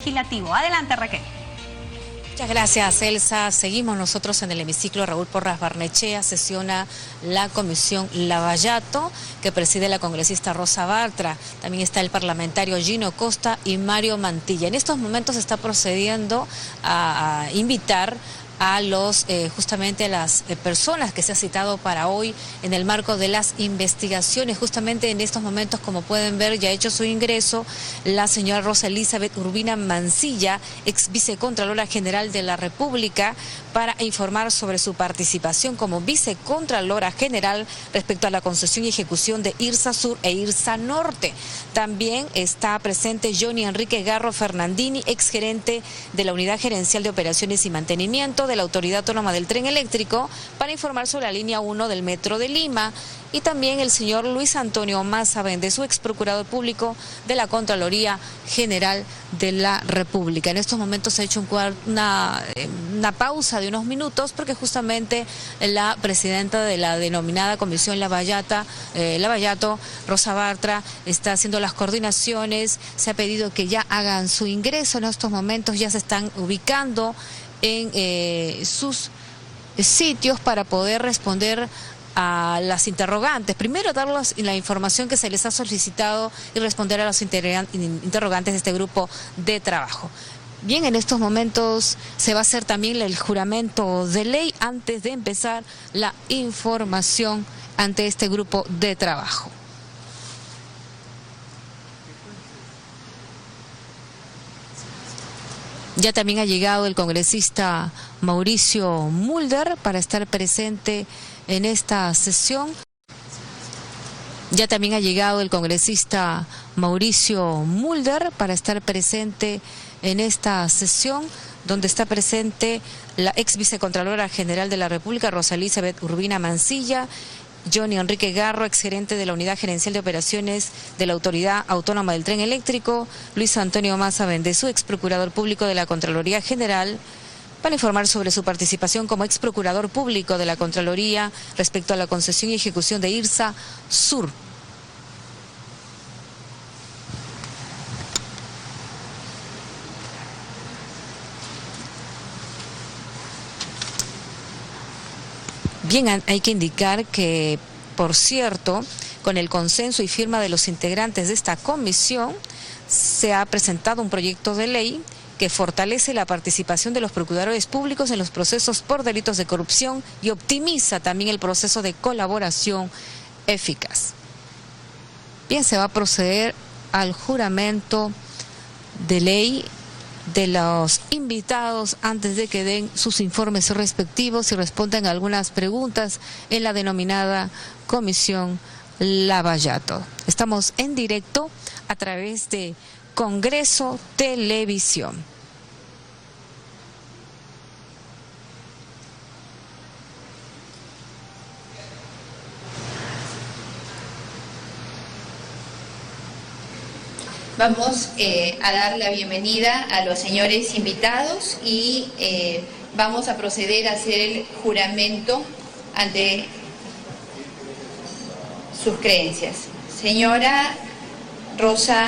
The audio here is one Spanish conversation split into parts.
Legislativo. Adelante, Raquel. Muchas gracias, Elsa. Seguimos nosotros en el hemiciclo. Raúl Porras Barnechea sesiona la comisión Lavallato, que preside la congresista Rosa Bartra. También está el parlamentario Gino Costa y Mario Mantilla. En estos momentos se está procediendo a invitar a los justamente a las personas que se ha citado para hoy en el marco de las investigaciones. Justamente en estos momentos, como pueden ver, ya ha hecho su ingreso la señora Rosa Elizabeth Urbina Mancilla, ex vicecontralora general de la República, para informar sobre su participación como vicecontralora general respecto a la concesión y ejecución de IRSA Sur e IRSA Norte. También está presente Johnny Enrique Garro Fernandini, ex gerente de la Unidad Gerencial de Operaciones y Mantenimiento de la Autoridad Autónoma del Tren Eléctrico, para informar sobre la línea 1 del Metro de Lima. Y también el señor Luis Antonio Maza Bendezú, ex procurador público de la Contraloría General de la República. En estos momentos se ha hecho una pausa de unos minutos porque justamente la presidenta de la denominada Comisión Lavallato, Rosa Bartra, está haciendo las coordinaciones. Se ha pedido que ya hagan su ingreso. En estos momentos ya se están ubicando en sus sitios para poder responder a las interrogantes. Primero darles la información que se les ha solicitado y responder a los interrogantes de este grupo de trabajo. Bien, en estos momentos se va a hacer también el juramento de ley antes de empezar la información ante este grupo de trabajo. Ya también ha llegado el congresista Mauricio Mulder para estar presente en esta sesión. Ya también ha llegado el congresista Mauricio Mulder para estar presente en esta sesión, donde está presente la ex vicecontralora general de la República, Rosa Elizabeth Urbina Mancilla, Johnny Enrique Garro, exgerente de la Unidad Gerencial de Operaciones de la Autoridad Autónoma del Tren Eléctrico, Luis Antonio Maza Bendezú, ex procurador público de la Contraloría General, para informar sobre su participación como ex procurador público de la Contraloría respecto a la concesión y ejecución de IRSA Sur. Bien, hay que indicar que, por cierto, con el consenso y firma de los integrantes de esta comisión, se ha presentado un proyecto de ley que fortalece la participación de los procuradores públicos en los procesos por delitos de corrupción y optimiza también el proceso de colaboración eficaz. Bien, se va a proceder al juramento de ley de los invitados antes de que den sus informes respectivos y respondan a algunas preguntas en la denominada Comisión Lavallato. Estamos en directo a través de Congreso Televisión. Vamos a dar la bienvenida a los señores invitados y vamos a proceder a hacer el juramento ante sus creencias. Señora Rosa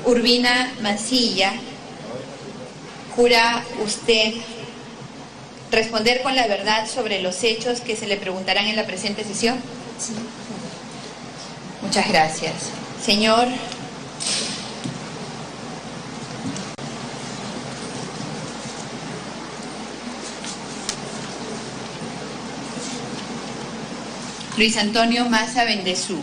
Urbina Mancilla, ¿jura usted responder con la verdad sobre los hechos que se le preguntarán en la presente sesión? Sí. Muchas gracias. Señor Luis Antonio Maza Bendezú,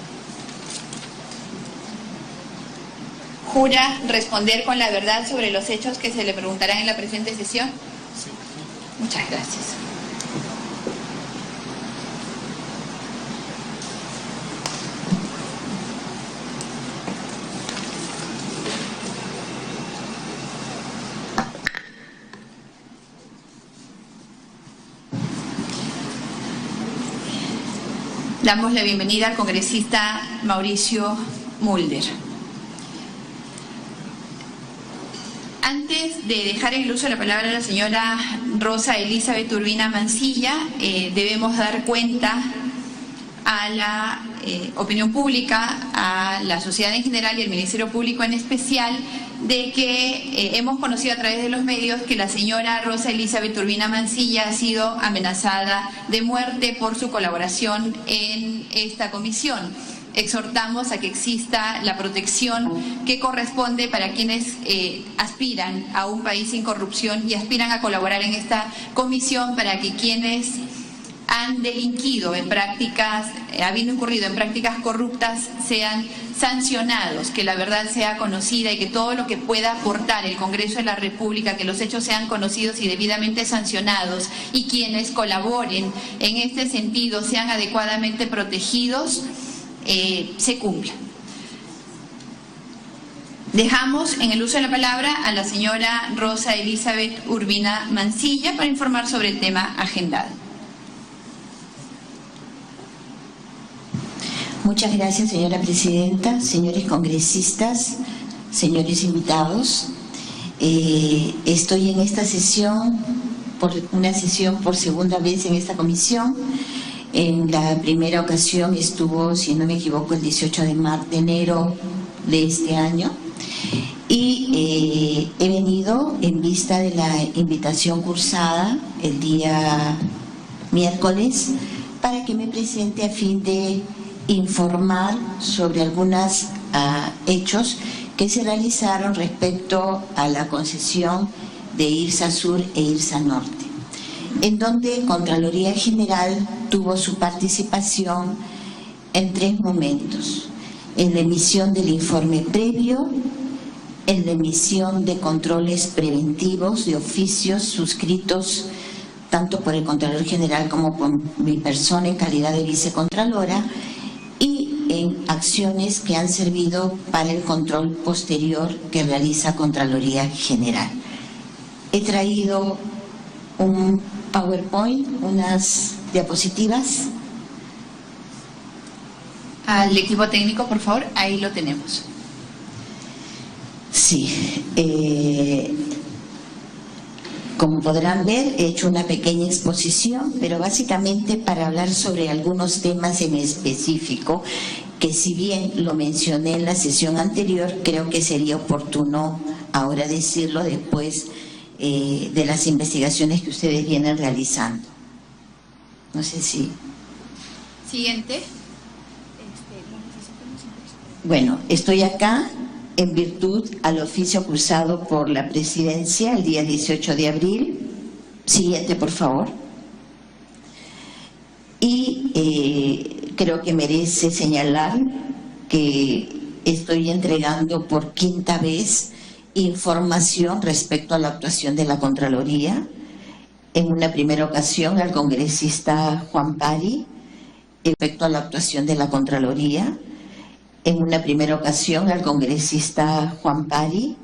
¿jura responder con la verdad sobre los hechos que se le preguntarán en la presente sesión? Sí. Muchas gracias. Damos la bienvenida al congresista Mauricio Mulder. Antes de dejar el uso de la palabra a la señora Rosa Elizabeth Urbina Mancilla, debemos dar cuenta a la opinión pública, a la sociedad en general y al Ministerio Público en especial, de que hemos conocido a través de los medios que la señora Rosa Elizabeth Urbina Mancilla ha sido amenazada de muerte por su colaboración en esta comisión. Exhortamos a que exista la protección que corresponde para quienes aspiran a un país sin corrupción y aspiran a colaborar en esta comisión, para que quienes han delinquido en prácticas, habiendo incurrido en prácticas corruptas, sean sancionados, que la verdad sea conocida y que todo lo que pueda aportar el Congreso de la República, que los hechos sean conocidos y debidamente sancionados, y quienes colaboren en este sentido sean adecuadamente protegidos, se cumpla. Dejamos en el uso de la palabra a la señora Rosa Elizabeth Urbina Mancilla para informar sobre el tema agendado. Muchas gracias, señora presidenta, señores congresistas, señores invitados. Estoy en esta sesión, una sesión por segunda vez en esta comisión. En la primera ocasión estuvo, si no me equivoco, el 18 de enero de este año. Y he venido en vista de la invitación cursada el día miércoles para que me presente a fin de informar sobre algunos hechos que se realizaron respecto a la concesión de IRSA Sur e IRSA Norte, en donde Contraloría General tuvo su participación en 3 momentos: en la emisión del informe previo, en la emisión de controles preventivos de oficios suscritos tanto por el Contralor General como por mi persona en calidad de vicecontralora, y en acciones que han servido para el control posterior que realiza Contraloría General. He traído un PowerPoint, unas diapositivas. Al equipo técnico, por favor, ahí lo tenemos. Sí, como podrán ver, he hecho una pequeña exposición, pero básicamente para hablar sobre algunos temas en específico, que si bien lo mencioné en la sesión anterior, creo que sería oportuno ahora decirlo después de las investigaciones que ustedes vienen realizando. No sé si... Siguiente. Bueno, estoy acá en virtud al oficio cursado por la Presidencia el día 18 de abril. Siguiente, por favor. Y creo que merece señalar que estoy entregando por 5ª vez información respecto a la actuación de la Contraloría. En una primera ocasión al congresista Juan Pari, respecto a la actuación de la Contraloría. En una primera ocasión al congresista Juan Pari,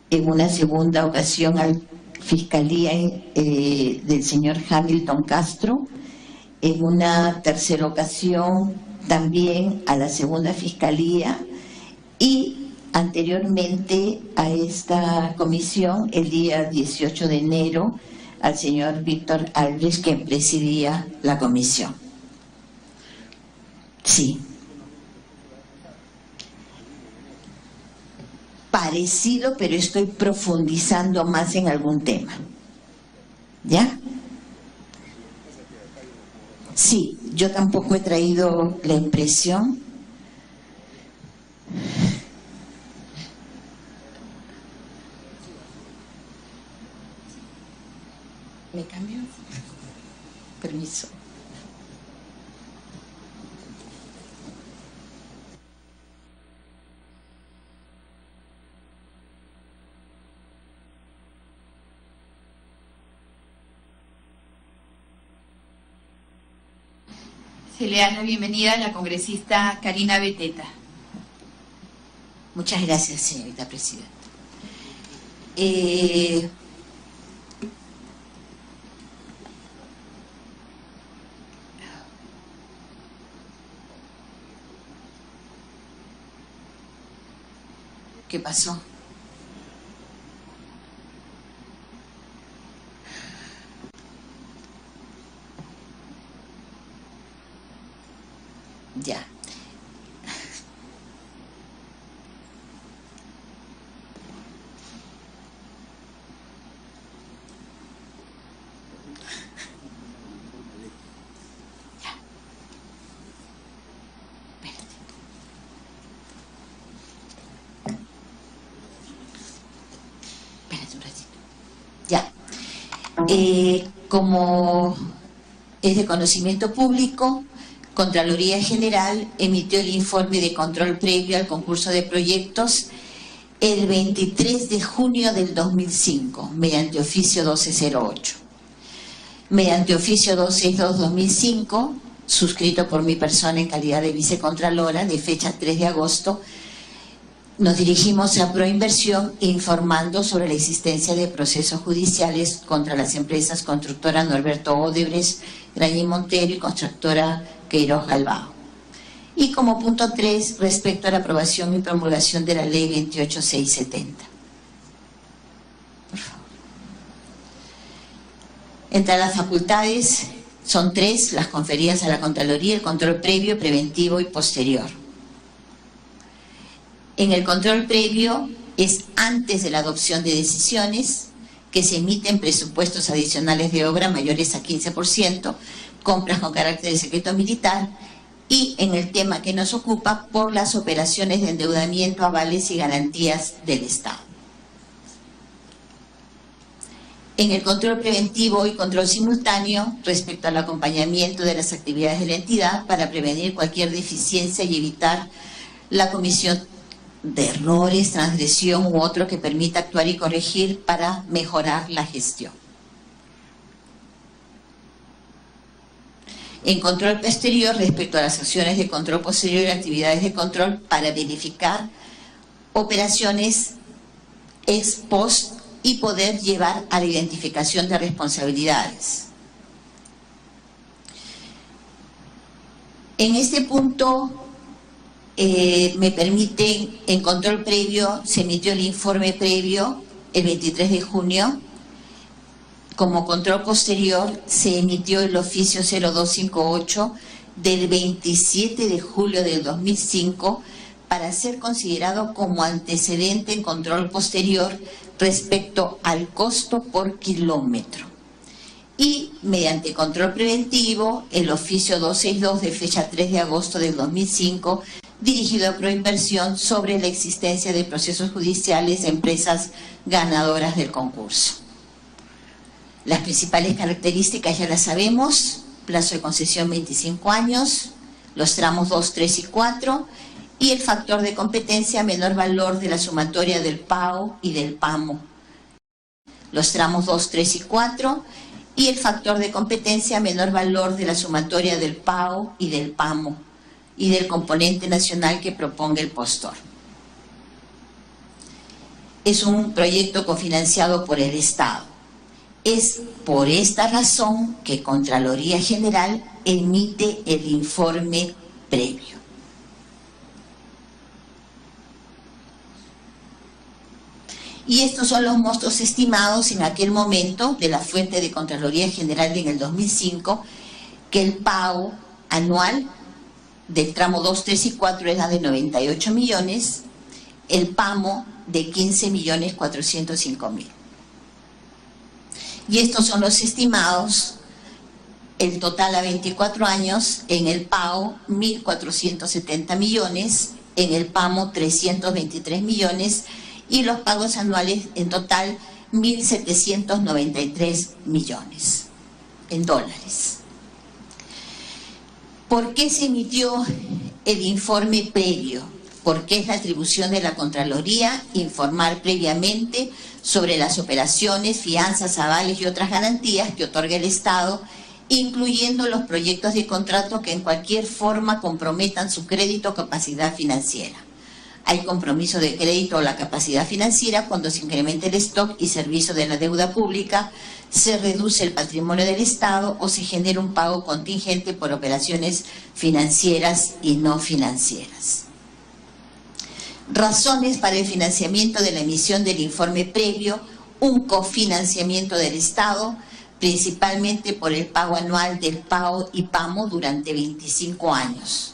en una segunda ocasión al Fiscalía del señor Hamilton Castro, en una tercera ocasión también a la segunda Fiscalía, y anteriormente a esta comisión, el día 18 de enero, al señor Víctor Alves, quien presidía la comisión. Sí. Parecido, pero estoy profundizando más en algún tema. ¿Ya? Sí, yo tampoco he traído la impresión. ¿Me cambio? Permiso. Se le da la bienvenida a la congresista Karina Beteta. Muchas gracias, señorita presidenta. ¿Qué pasó? Ya. Ya. Como es de conocimiento público, Contraloría General emitió el informe de control previo al concurso de proyectos el 23 de junio del 2005, mediante oficio 1208. Mediante oficio 262-2005, suscrito por mi persona en calidad de vicecontralora, de fecha 3 de agosto, nos dirigimos a Proinversión informando sobre la existencia de procesos judiciales contra las empresas constructora Norberto Odebrecht, Grañé Montero y constructora Queiroz Galbao. Y como punto 3, respecto a la aprobación y promulgación de la Ley 28670. Por favor. Entre las facultades son 3 las conferidas a la Contraloría: el control previo, preventivo y posterior. En el control previo es antes de la adopción de decisiones que se emiten presupuestos adicionales de obra mayores a 15%, compras con carácter de secreto militar, y en el tema que nos ocupa, por las operaciones de endeudamiento, avales y garantías del Estado. En el control preventivo y control simultáneo, respecto al acompañamiento de las actividades de la entidad para prevenir cualquier deficiencia y evitar la comisión de errores, transgresión u otro que permita actuar y corregir para mejorar la gestión. En control posterior, respecto a las acciones de control posterior y actividades de control para verificar operaciones ex post y poder llevar a la identificación de responsabilidades. En este punto, me permiten, en control previo, se emitió el informe previo el 23 de junio. Como control posterior, se emitió el oficio 0258 del 27 de julio del 2005 para ser considerado como antecedente en control posterior respecto al costo por kilómetro. Y mediante control preventivo, el oficio 262 de fecha 3 de agosto del 2005, dirigido a Proinversión sobre la existencia de procesos judiciales de empresas ganadoras del concurso. Las principales características ya las sabemos: plazo de concesión 25 años, los tramos 2, 3 y 4, y el factor de competencia menor valor de la sumatoria del PAO y del PAMO. Los tramos 2, 3 y 4, y el factor de competencia menor valor de la sumatoria del PAO y del PAMO, y del componente nacional que proponga el postor. Es un proyecto cofinanciado por el Estado. Es por esta razón que Contraloría General emite el informe previo. Y estos son los montos estimados en aquel momento de la fuente de Contraloría General en el 2005, que el pago anual del tramo 2, 3 y 4 era de 98 millones, el PAMO de 15.405.000. Y estos son los estimados, el total a 24 años, en el PAO 1.470 millones, en el PAMO 323 millones, y los pagos anuales en total 1.793 millones en dólares. ¿Por qué se emitió el informe previo? Porque es la atribución de la Contraloría informar previamente sobre las operaciones, fianzas, avales y otras garantías que otorga el Estado, incluyendo los proyectos de contrato que en cualquier forma comprometan su crédito o capacidad financiera. Hay compromiso de crédito o la capacidad financiera cuando se incrementa el stock y servicio de la deuda pública, se reduce el patrimonio del Estado o se genera un pago contingente por operaciones financieras y no financieras. Razones para el financiamiento de la emisión del informe previo: un cofinanciamiento del Estado, principalmente por el pago anual del PAO y PAMO durante 25 años.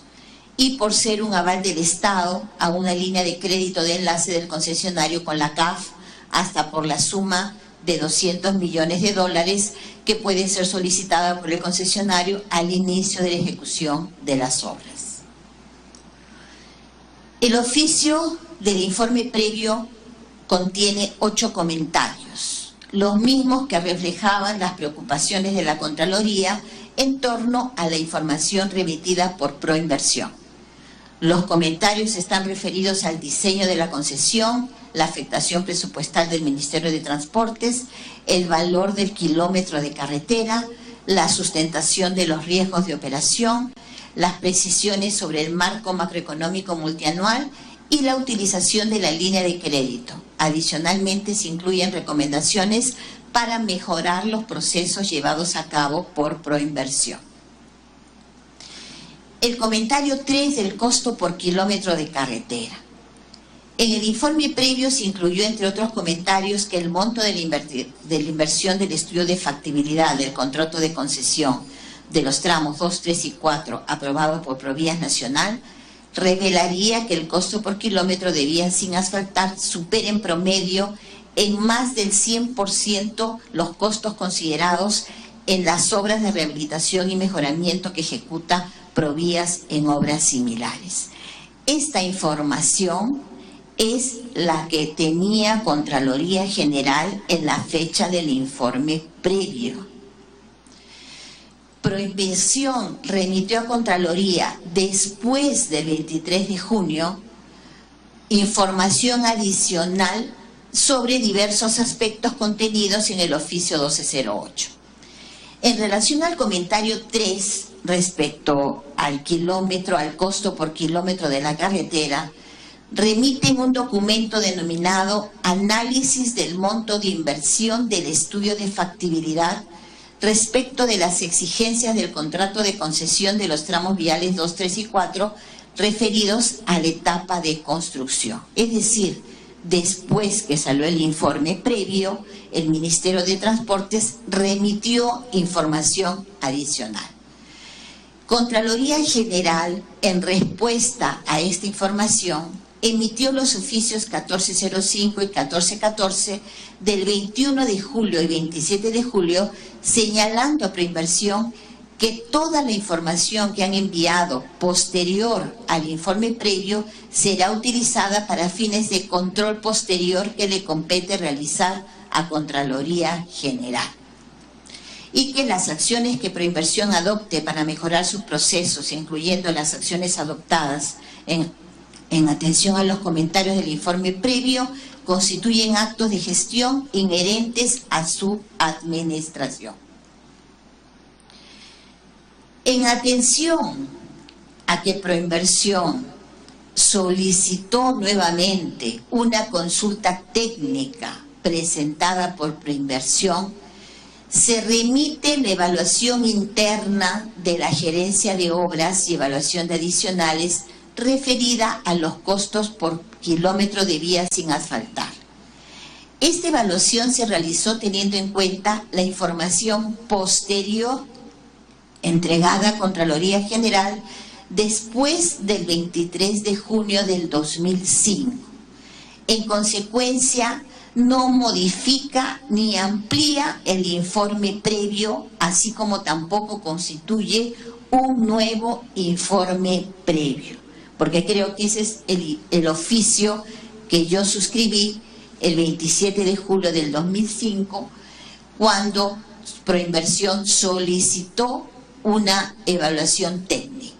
Y por ser un aval del Estado a una línea de crédito de enlace del concesionario con la CAF, hasta por la suma de 200 millones de dólares que puede ser solicitada por el concesionario al inicio de la ejecución de las obras. El oficio del informe previo contiene 8 comentarios. los mismos que reflejaban las preocupaciones de la Contraloría en torno a la información remitida por Proinversión. Los comentarios están referidos al diseño de la concesión, la afectación presupuestal del Ministerio de Transportes, el valor del kilómetro de carretera, la sustentación de los riesgos de operación, las precisiones sobre el marco macroeconómico multianual y la utilización de la línea de crédito. Adicionalmente, se incluyen recomendaciones para mejorar los procesos llevados a cabo por Proinversión. El comentario 3 del costo por kilómetro de carretera. En el informe previo se incluyó, entre otros comentarios, que el monto de la inversión del estudio de factibilidad del contrato de concesión de los tramos 2, 3 y 4 aprobado por Provías Nacional revelaría que el costo por kilómetro de vías sin asfaltar supera en promedio en más del 100% los costos considerados en las obras de rehabilitación y mejoramiento que ejecuta Provías en obras similares. Esta información es la que tenía Contraloría General en la fecha del informe previo. Proinversión remitió a Contraloría después del 23 de junio información adicional sobre diversos aspectos contenidos en el oficio 1208. En relación al comentario 3 respecto al kilómetro, al costo por kilómetro de la carretera, remiten un documento denominado Análisis del monto de inversión del estudio de factibilidad respecto de las exigencias del contrato de concesión de los tramos viales 2, 3 y 4 referidos a la etapa de construcción. Es decir, después que salió el informe previo, el Ministerio de Transportes remitió información adicional. Contraloría General, en respuesta a esta información, emitió los oficios 1405 y 1414 del 21 de julio y 27 de julio, señalando a Proinversión que toda la información que han enviado posterior al informe previo será utilizada para fines de control posterior que le compete realizar a Contraloría General. Y que las acciones que Proinversión adopte para mejorar sus procesos, incluyendo las acciones adoptadas en atención a los comentarios del informe previo, constituyen actos de gestión inherentes a su administración. En atención a que Proinversión solicitó nuevamente una consulta técnica presentada por Proinversión, se remite la evaluación interna de la Gerencia de Obras y evaluación de adicionales referida a los costos por kilómetro de vías sin asfaltar. Esta evaluación se realizó teniendo en cuenta la información posterior entregada a Contraloría General después del 23 de junio del 2005. En consecuencia, no modifica ni amplía el informe previo, así como tampoco constituye un nuevo informe previo, porque creo que ese es el oficio que yo suscribí el 27 de julio del 2005, cuando Proinversión solicitó una evaluación técnica.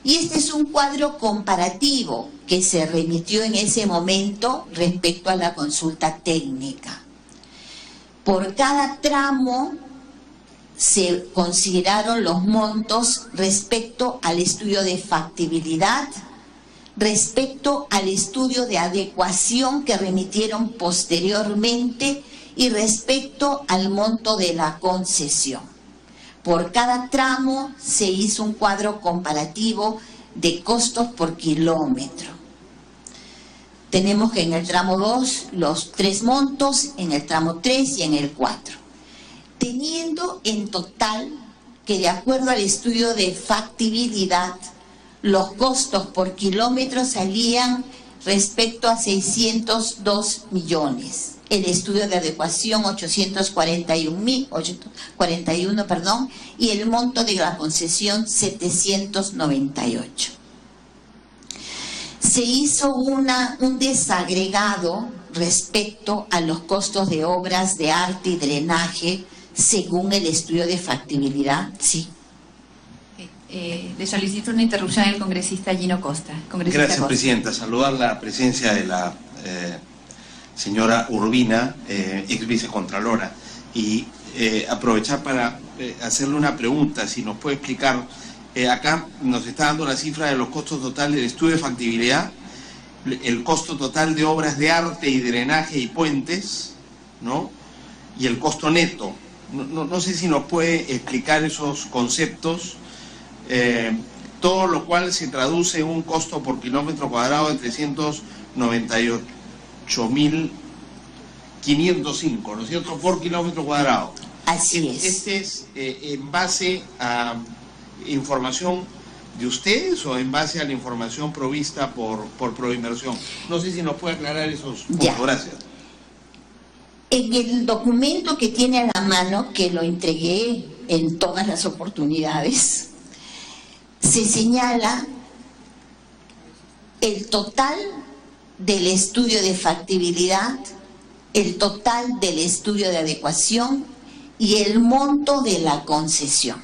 Y este es un cuadro comparativo que se remitió en ese momento respecto a la consulta técnica. Por cada tramo se consideraron los montos respecto al estudio de factibilidad, respecto al estudio de adecuación que remitieron posteriormente y respecto al monto de la concesión. Por cada tramo se hizo un cuadro comparativo de costos por kilómetro. Tenemos que en el tramo 2 los 3 montos, en el tramo 3 y en el 4. Teniendo en total que, de acuerdo al estudio de factibilidad, los costos por kilómetro salían respecto a 602 millones. El estudio de adecuación 841, y el monto de la concesión 798. Se hizo un desagregado respecto a los costos de obras de arte y drenaje según el estudio de factibilidad? Sí. Le solicito una interrupción al congresista Gino Costa. Gracias, Presidenta. Saludar la presencia de la señora Urbina, ex vicecontralora, y aprovechar para hacerle una pregunta, si nos puede explicar. Acá nos está dando la cifra de los costos totales del estudio de factibilidad, el costo total de obras de arte y drenaje y puentes, ¿no? Y el costo neto. No sé si nos puede explicar esos conceptos, todo lo cual se traduce en un costo por kilómetro cuadrado de 398.505, ¿no es cierto?, por kilómetro cuadrado. Así es. Este es en base a información de ustedes o en base a la información provista por Proinversión. No sé si nos puede aclarar esos puntos. Ya. Gracias. En el documento que tiene a la mano, que lo entregué en todas las oportunidades, se señala el total del estudio de factibilidad, el total del estudio de adecuación y el monto de la concesión.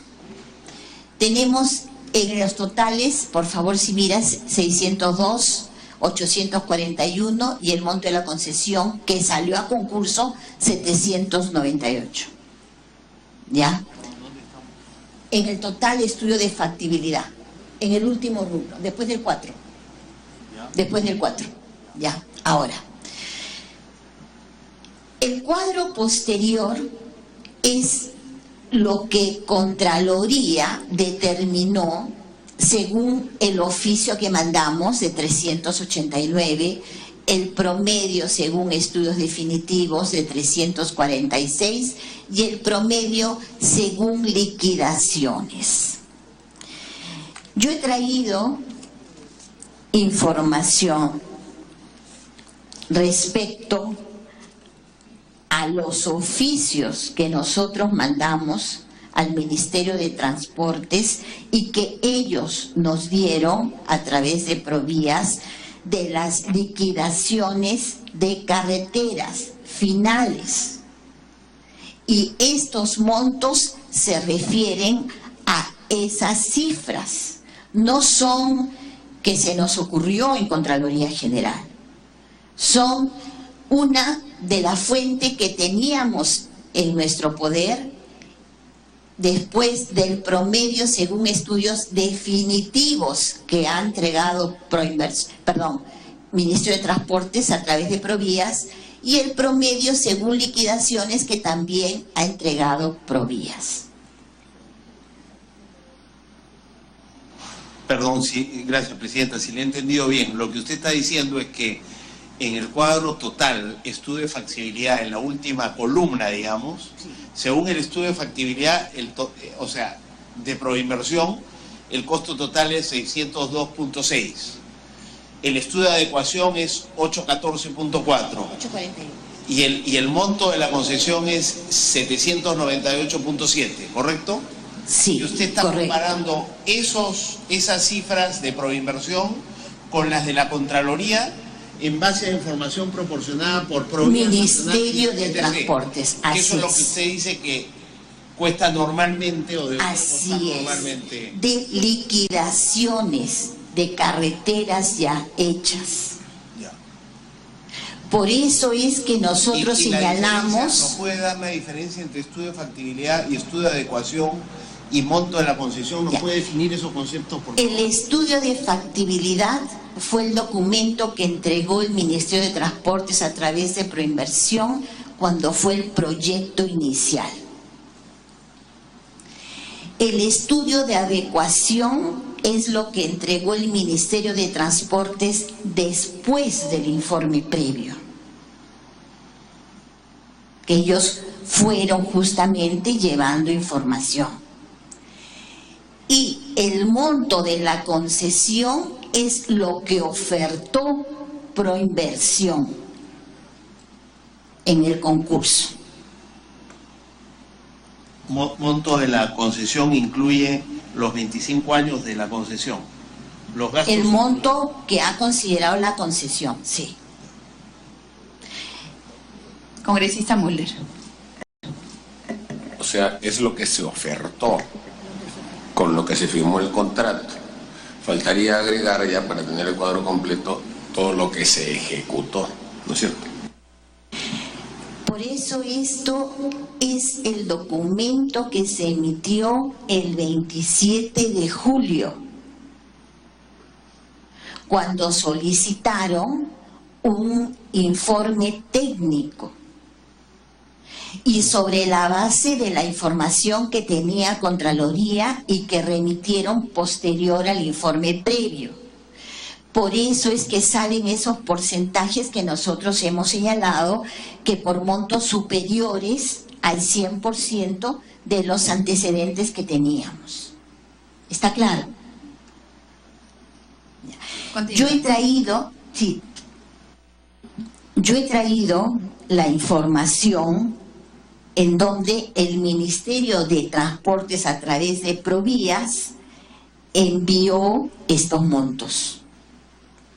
Tenemos en los totales, por favor si miras, 602.841 y el monto de la concesión que salió a concurso 798. ¿Ya? En el total estudio de factibilidad, en el último rubro, después del 4. Después del 4. Ya, ahora. El cuadro posterior es lo que Contraloría determinó según el oficio que mandamos de 389, el promedio según estudios definitivos de 346 y el promedio según liquidaciones. Yo he traído información respecto a los oficios que nosotros mandamos al Ministerio de Transportes y que ellos nos dieron a través de Provías de las liquidaciones de carreteras finales. Y estos montos se refieren a esas cifras, no son que se nos ocurrió en Contraloría General, son una de la fuente que teníamos en nuestro poder después del promedio según estudios definitivos que ha entregado Ministerio de Transportes a través de Provías y el promedio según liquidaciones que también ha entregado Provías. Perdón, sí, gracias, Presidenta, si le he entendido bien, lo que usted está diciendo es que en el cuadro total, estudio de factibilidad, en la última columna, digamos, sí, según el estudio de factibilidad, o sea, de Proinversión, el costo total es 602.6. El estudio de adecuación es 814.4. 841. Y el monto de la concesión es 798.7, ¿correcto? Sí, y usted está correcto, comparando esas cifras de Proinversión con las de la Contraloría en base a información proporcionada por Provías Ministerio de Transportes. Así eso es lo que usted dice que cuesta normalmente o debería costar normalmente. De liquidaciones de carreteras ya hechas. Ya. Por eso es que nosotros señalamos... ¿No puede dar la diferencia entre estudio de factibilidad y estudio de adecuación y monto de la concesión? ¿No puede definir esos conceptos? Por favor? El estudio de factibilidad fue el documento que entregó el Ministerio de Transportes a través de Proinversión cuando fue el proyecto inicial. El estudio de adecuación es lo que entregó el Ministerio de Transportes después del informe previo, que ellos fueron justamente llevando información. Y el monto de la concesión es lo que ofertó Proinversión en el concurso. Monto de la concesión incluye los 25 años de la concesión. Los gastos. El monto que ha considerado la concesión, sí. Congresista Müller. O sea, es lo que se ofertó con lo que se firmó el contrato. Faltaría agregar ya, para tener el cuadro completo, todo lo que se ejecutó, ¿no es cierto? Por eso esto es el documento que se emitió el 27 de julio, cuando solicitaron un informe técnico y sobre la base de la información que tenía Contraloría y que remitieron posterior al informe previo. Por eso es que salen esos porcentajes que nosotros hemos señalado, que por montos superiores al 100% de los antecedentes que teníamos. ¿Está claro? Yo he traído la información en donde el Ministerio de Transportes, a través de Provías, envió estos montos.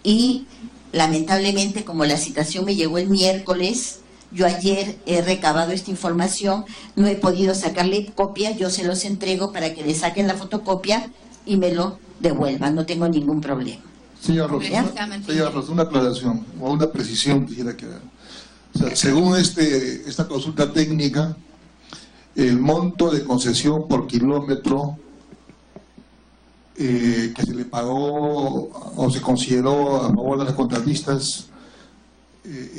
Y lamentablemente, como la citación me llegó el miércoles, yo ayer he recabado esta información, no he podido sacarle copia, yo se los entrego para que le saquen la fotocopia y me lo devuelvan, no tengo ningún problema. Señora Rosa, una aclaración o una precisión quisiera que haga. O sea, según esta consulta técnica, el monto de concesión por kilómetro que se le pagó o se consideró a favor de las contratistas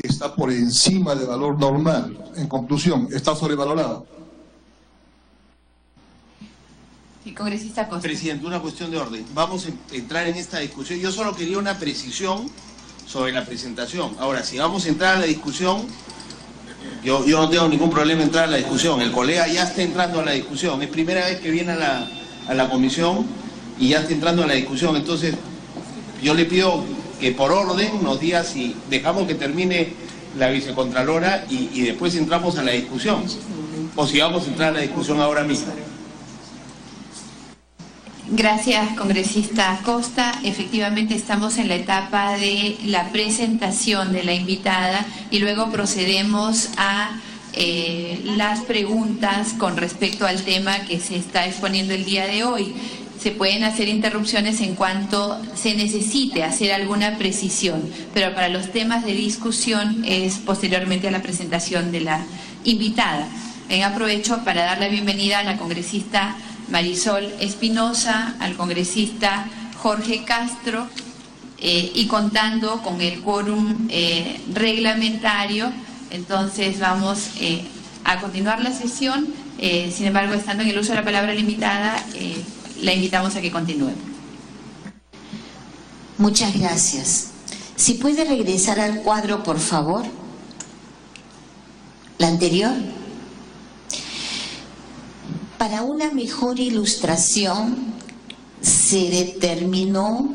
está por encima del valor normal. En conclusión, está sobrevalorado. Sí, congresista Costa. Presidente, una cuestión de orden. Vamos a entrar en esta discusión. Yo solo quería una precisión sobre la presentación. Ahora, si vamos a entrar a la discusión, yo no tengo ningún problema en entrar a la discusión. El colega ya está entrando a la discusión. Es primera vez que viene a la comisión y ya está entrando a la discusión. Entonces, yo le pido que por orden nos diga si dejamos que termine la vicecontralora y después entramos a la discusión. O si vamos a entrar a la discusión ahora mismo. Gracias, congresista Costa. Efectivamente estamos en la etapa de la presentación de la invitada y luego procedemos a las preguntas con respecto al tema que se está exponiendo el día de hoy. Se pueden hacer interrupciones en cuanto se necesite hacer alguna precisión, pero para los temas de discusión es posteriormente a la presentación de la invitada. Aprovecho para dar la bienvenida a la congresista Marisol Espinosa, al congresista Jorge Castro, y contando con el quórum reglamentario, entonces vamos a continuar la sesión. Sin embargo, estando en el uso de la palabra limitada, la invitamos a que continúe. Muchas gracias. Si puede regresar al cuadro, por favor. La anterior. Para una mejor ilustración, se determinó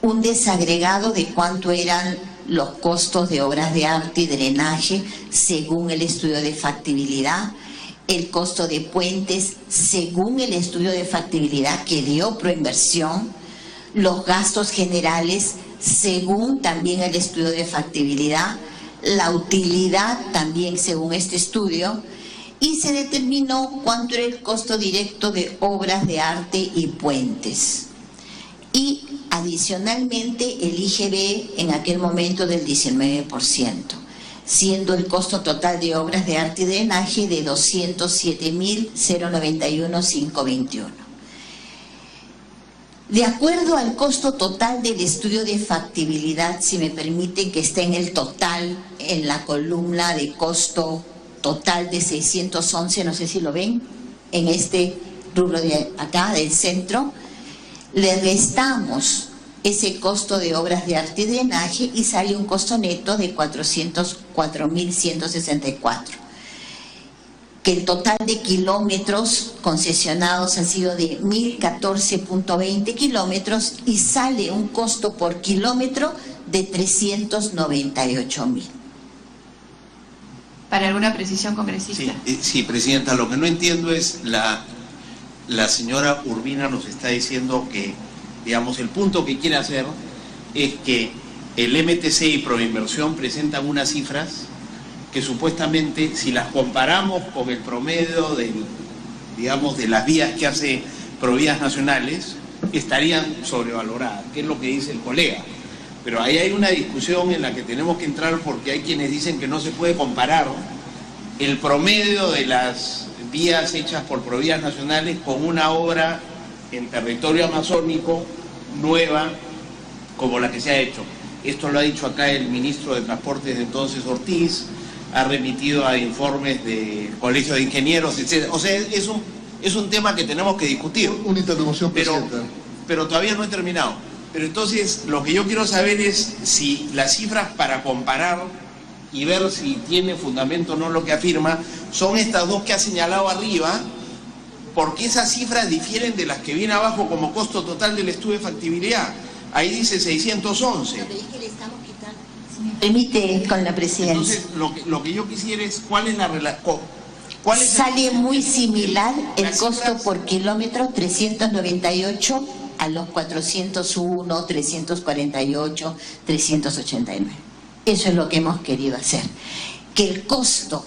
un desagregado de cuánto eran los costos de obras de arte y drenaje según el estudio de factibilidad, el costo de puentes según el estudio de factibilidad que dio Proinversión, los gastos generales según también el estudio de factibilidad, la utilidad también según este estudio, y se determinó cuánto era el costo directo de obras de arte y puentes. Y adicionalmente el IGB en aquel momento del 19%, siendo el costo total de obras de arte y drenaje de 207.091.521. De acuerdo al costo total del estudio de factibilidad, si me permiten que esté en el total, en la columna de costo total de 611, no sé si lo ven, en este rubro de acá, del centro, le restamos ese costo de obras de arte y drenaje y sale un costo neto de 404.164. Que el total de kilómetros concesionados ha sido de 1.014.20 kilómetros y sale un costo por kilómetro de 398.000. ¿Para alguna precisión, congresista? Sí, presidenta, lo que no entiendo es la señora Urbina nos está diciendo que, digamos, el punto que quiere hacer es que el MTC y Proinversión presentan unas cifras que supuestamente, si las comparamos con el promedio digamos, de las vías que hace Provías Nacionales, estarían sobrevaloradas, que es lo que dice el colega. Pero ahí hay una discusión en la que tenemos que entrar, porque hay quienes dicen que no se puede comparar el promedio de las vías hechas por Provías Nacionales con una obra en territorio amazónico nueva como la que se ha hecho. Esto lo ha dicho acá el ministro de Transportes de entonces, Ortiz, ha remitido a informes del Colegio de Ingenieros, etc. O sea, es un tema que tenemos que discutir. Una interrupción, presidenta. Pero todavía no he terminado. Pero entonces, lo que yo quiero saber es si las cifras para comparar y ver si tiene fundamento o no lo que afirma, son estas dos que ha señalado arriba, porque esas cifras difieren de las que viene abajo como costo total del estudio de factibilidad. Ahí dice 611. Permite con la presidencia. Entonces, lo que yo quisiera es, ¿cuál es la relación? Sale muy similar el costo por kilómetro, 398 a los 401, 348, 389. Eso es lo que hemos querido hacer. Que el costo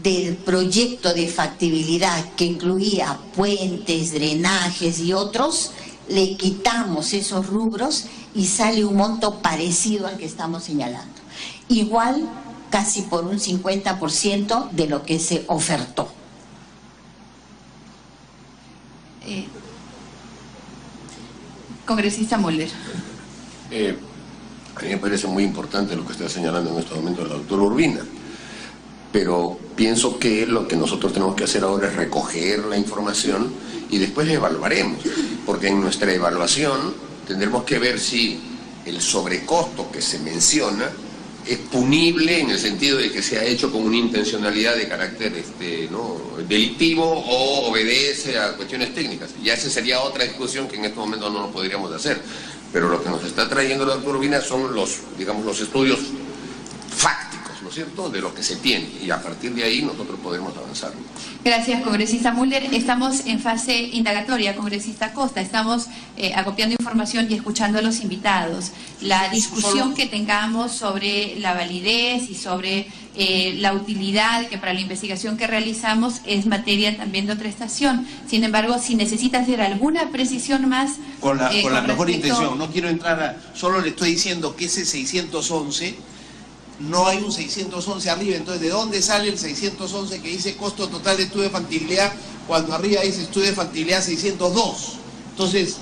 del proyecto de factibilidad, que incluía puentes, drenajes y otros, le quitamos esos rubros y sale un monto parecido al que estamos señalando. Igual, casi por un 50% de lo que se ofertó. Congresista Mulder. A mí me parece muy importante lo que está señalando en este momento la doctora Urbina, pero pienso que lo que nosotros tenemos que hacer ahora es recoger la información y después la evaluaremos, porque en nuestra evaluación tendremos que ver si el sobrecosto que se menciona es punible en el sentido de que se ha hecho con una intencionalidad de carácter delictivo o obedece a cuestiones técnicas. Ya esa sería otra discusión que en este momento no lo podríamos hacer. Pero lo que nos está trayendo la doctora Urbina son los estudios fácticos, ¿no es cierto?, de lo que se tiene, y a partir de ahí nosotros podemos avanzar. Gracias, congresista Mulder. Estamos en fase indagatoria, congresista Costa. Estamos acopiando información y escuchando a los invitados. La discusión que tengamos sobre la validez y sobre la utilidad que para la investigación que realizamos es materia también de otra estación. Sin embargo, si necesita hacer alguna precisión más... Con la mejor intención, no quiero entrar solo le estoy diciendo que ese 611... no hay un 611 arriba, entonces ¿de dónde sale el 611 que dice costo total de estudio de factibilidad cuando arriba dice estudio de factibilidad 602? Entonces,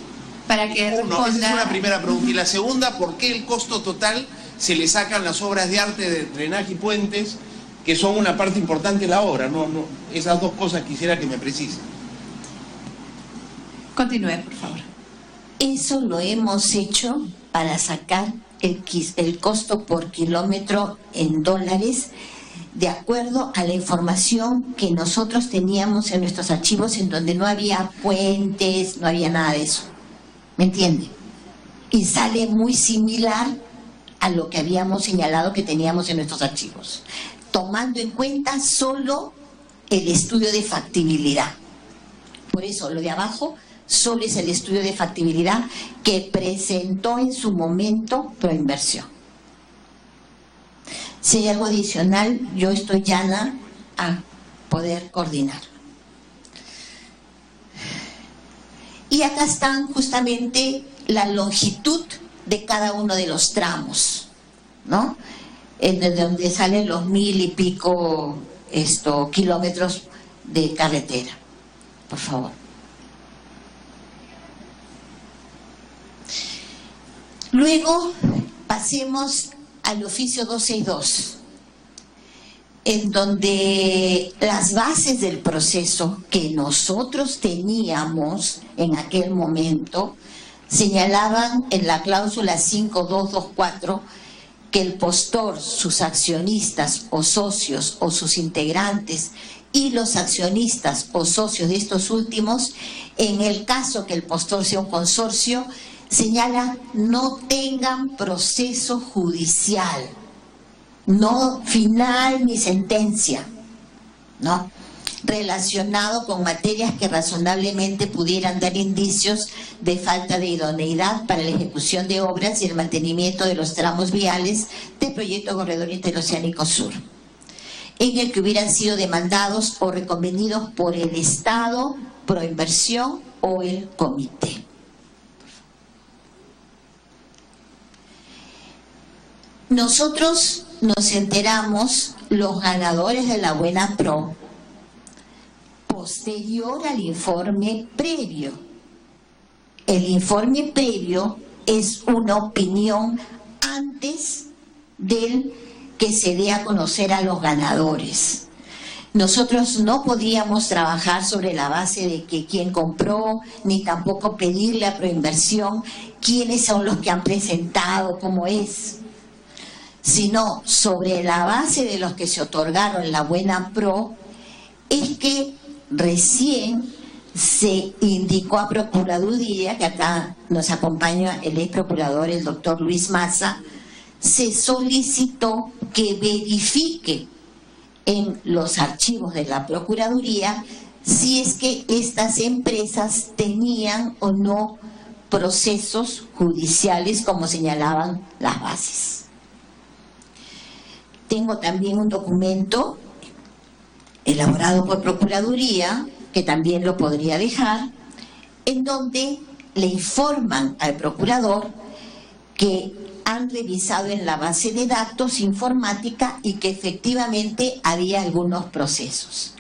para que responda... esa es una primera pregunta. Y la segunda, ¿por qué el costo total se le sacan las obras de arte de drenaje y puentes, que son una parte importante de la obra? Esas dos cosas quisiera que me precisen. Continúe, por favor. Eso lo hemos hecho para sacar el costo por kilómetro en dólares, de acuerdo a la información que nosotros teníamos en nuestros archivos, en donde no había puentes, no había nada de eso. ¿Me entiende? Y sale muy similar a lo que habíamos señalado que teníamos en nuestros archivos, tomando en cuenta solo el estudio de factibilidad. Por eso, lo de abajo solo es el estudio de factibilidad que presentó en su momento Proinversión. Si hay algo adicional, yo estoy llana a poder coordinar. Y acá están justamente la longitud de cada uno de los tramos, ¿no? En donde salen los 1000 y pico kilómetros de carretera. Por favor. Luego pasemos al oficio 262, en donde las bases del proceso que nosotros teníamos en aquel momento señalaban en la cláusula 5224 que el postor, sus accionistas o socios o sus integrantes y los accionistas o socios de estos últimos, en el caso que el postor sea un consorcio, señala no tengan proceso judicial, no final ni sentencia, ¿no?, relacionado con materias que razonablemente pudieran dar indicios de falta de idoneidad para la ejecución de obras y el mantenimiento de los tramos viales del proyecto Corredor Interoceánico Sur. en el que hubieran sido demandados o reconvenidos por el Estado, Proinversión o el comité. Nosotros nos enteramos, los ganadores de la Buena Pro, posterior al informe previo. El informe previo es una opinión antes del que se dé a conocer a los ganadores. Nosotros no podíamos trabajar sobre la base de que quién compró, ni tampoco pedirle a Proinversión quiénes son los que han presentado, cómo es, sino sobre la base de los que se otorgaron la Buena Pro, es que recién se indicó a Procuraduría, que acá nos acompaña el ex procurador, el doctor Luis Maza, se solicitó que verifique en los archivos de la Procuraduría si es que estas empresas tenían o no procesos judiciales como señalaban las bases. Tengo también un documento elaborado por Procuraduría, que también lo podría dejar, en donde le informan al procurador que han revisado en la base de datos informática y que efectivamente había algunos procesos.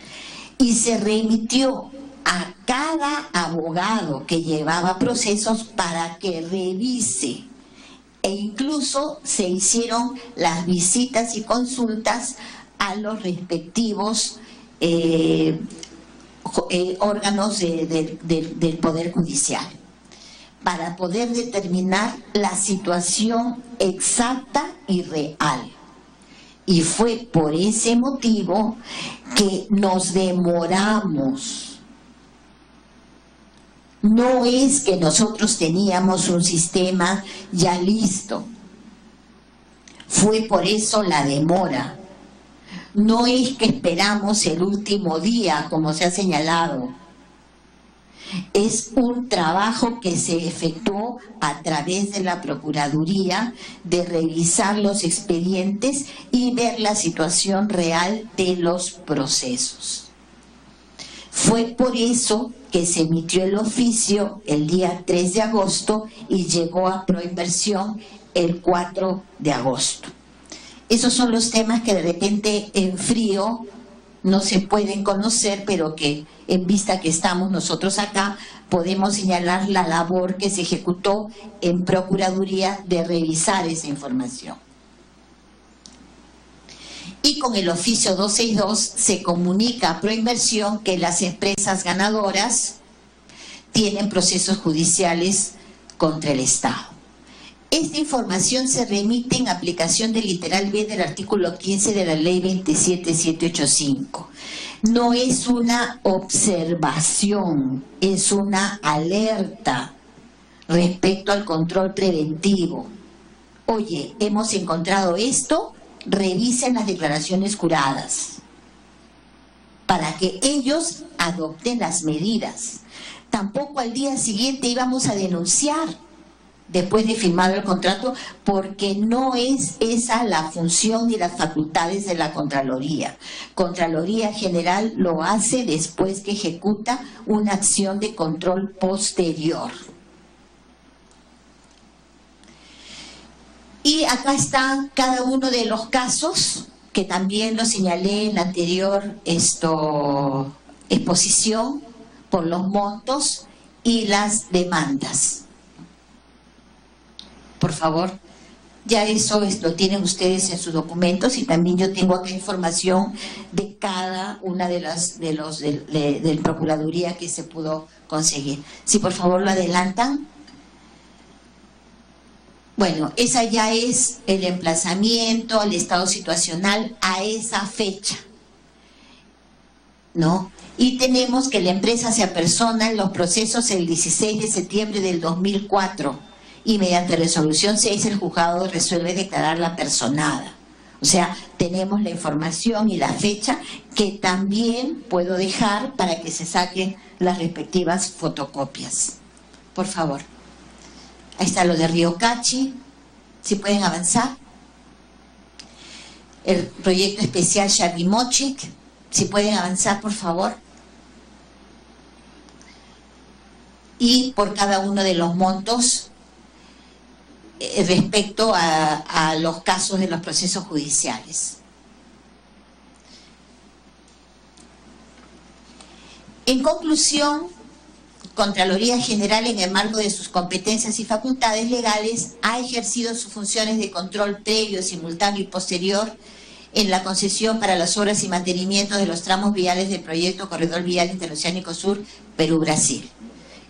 Y se remitió a cada abogado que llevaba procesos para que revise. E incluso se hicieron las visitas y consultas a los respectivos órganos del Poder Judicial, para poder determinar la situación exacta y real. Y fue por ese motivo que nos demoramos. No es que nosotros teníamos un sistema ya listo. Fue por eso la demora. No es que esperamos el último día, como se ha señalado. Es un trabajo que se efectuó a través de la Procuraduría, de revisar los expedientes y ver la situación real de los procesos. Fue por eso que se emitió el oficio el día 3 de agosto y llegó a Proinversión el 4 de agosto. Esos son los temas que de repente en frío no se pueden conocer, pero que en vista que estamos nosotros acá, podemos señalar la labor que se ejecutó en Procuraduría de revisar esa información. Y con el oficio 262 se comunica a Proinversión que las empresas ganadoras tienen procesos judiciales contra el Estado. Esta información se remite en aplicación del literal B del artículo 15 de la Ley 27785. No es una observación, es una alerta respecto al control preventivo. Oye, hemos encontrado esto, revisen las declaraciones juradas para que ellos adopten las medidas. Tampoco al día siguiente íbamos a denunciar después de firmado el contrato, porque no es esa la función ni las facultades de la Contraloría. Contraloría General lo hace después que ejecuta una acción de control posterior. Y acá está cada uno de los casos, que también lo señalé en la anterior exposición, por los montos y las demandas. Por favor, ya eso lo tienen ustedes en sus documentos, y también yo tengo acá información de cada una de las del Procuraduría que se pudo conseguir. Si por favor lo adelantan. Bueno, esa ya es el emplazamiento, el estado situacional a esa fecha, ¿no? Y tenemos que la empresa se apersona en los procesos el 16 de septiembre del 2004. Y mediante resolución 6 el juzgado resuelve declararla personada. O sea, tenemos la información y la fecha, que también puedo dejar para que se saquen las respectivas fotocopias. Por favor. Ahí está lo de Río Cachi. Si pueden avanzar. el proyecto especial Xavimochic. Si pueden avanzar, por favor. Y por cada uno de los montos respecto a los casos de los procesos judiciales. En conclusión, Contraloría General, en el marco de sus competencias y facultades legales, ha ejercido sus funciones de control previo, simultáneo y posterior en la concesión para las obras y mantenimiento de los tramos viales del proyecto Corredor Vial Interoceánico Sur, Perú-Brasil.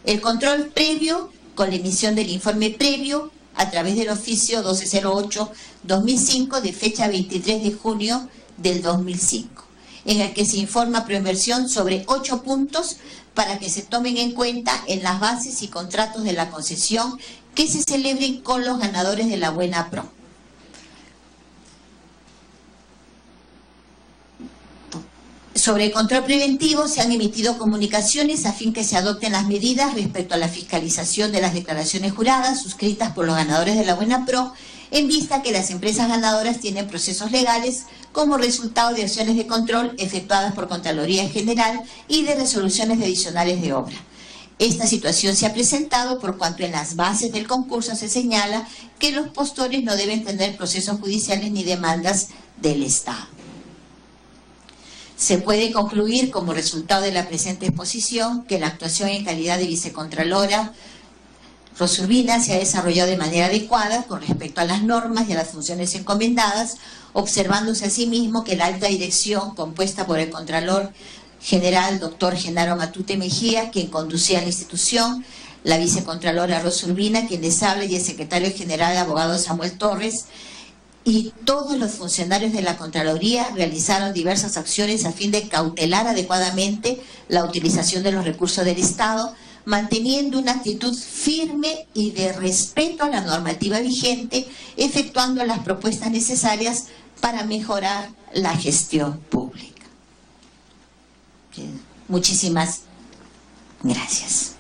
El control previo, con la emisión del informe previo, a través del oficio 1208-2005, de fecha 23 de junio del 2005, en el que se informa Proinversión sobre 8 puntos para que se tomen en cuenta en las bases y contratos de la concesión que se celebren con los ganadores de la Buena Pro. Sobre el control preventivo se han emitido comunicaciones a fin que se adopten las medidas respecto a la fiscalización de las declaraciones juradas suscritas por los ganadores de la Buena Pro, en vista que las empresas ganadoras tienen procesos legales como resultado de acciones de control efectuadas por Contraloría General y de resoluciones adicionales de obra. Esta situación se ha presentado por cuanto en las bases del concurso se señala que los postores no deben tener procesos judiciales ni demandas del Estado. Se puede concluir como resultado de la presente exposición que la actuación en calidad de vicecontralora Rosa Urbina se ha desarrollado de manera adecuada con respecto a las normas y a las funciones encomendadas, observándose asimismo que la alta dirección, compuesta por el Contralor General Dr. Genaro Matute Mejía, quien conducía la institución, la vicecontralora Rosa Urbina, quien les habla, y el secretario general abogado Samuel Torres, y todos los funcionarios de la Contraloría realizaron diversas acciones a fin de cautelar adecuadamente la utilización de los recursos del Estado, manteniendo una actitud firme y de respeto a la normativa vigente, efectuando las propuestas necesarias para mejorar la gestión pública. Muchísimas gracias.